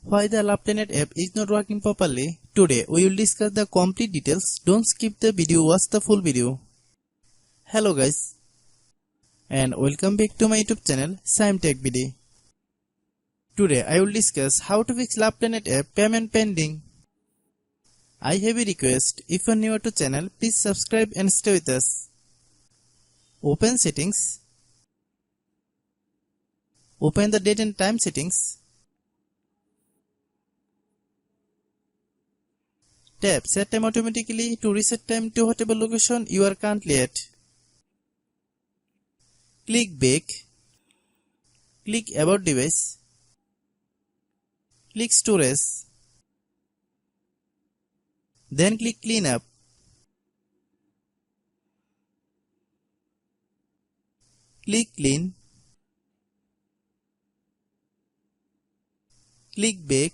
Why the LovePlanet app is not working properly? Today we will discuss the complete details. Don't skip the video, watch the full video. Hello guys, and welcome back to my YouTube channel Shaem Tech Video. Today I will discuss how to fix LovePlanet app payment pending. I have a request. If you are new to channel, please subscribe and stay with us. Open settings. Open the date and time settings. Tap set time automatically to reset time to whatever location you are currently at. Click back. Click about device. Click storage. Then click clean up. Click clean. Click back.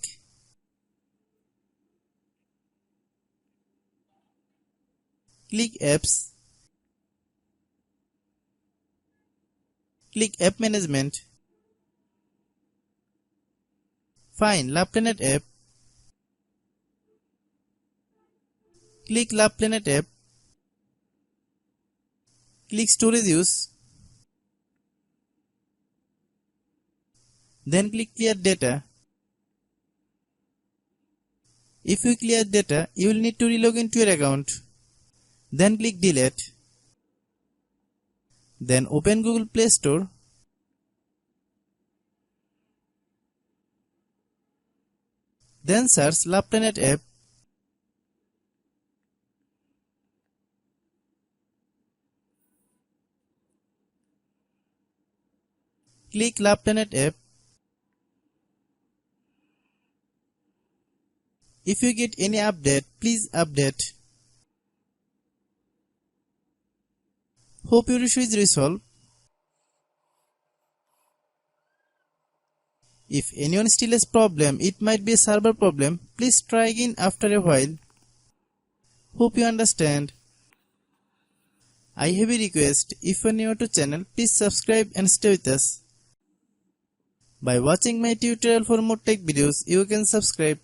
Click apps. Click app management. Find LovePlanet app. Click LovePlanet app. Click storage use. Then click clear data. If you clear data, you will need to relog into your account. Then click delete. Then open Google Play Store. Then search LovePlanet app. Click LovePlanet app. If you get any update, please update. Hope your issue is resolved. If anyone still has problem, it might be a server problem. Please try again after a while. Hope you understand. I have a request. If you are new to channel, please subscribe and stay with us. By watching my tutorial for more tech videos, you can subscribe.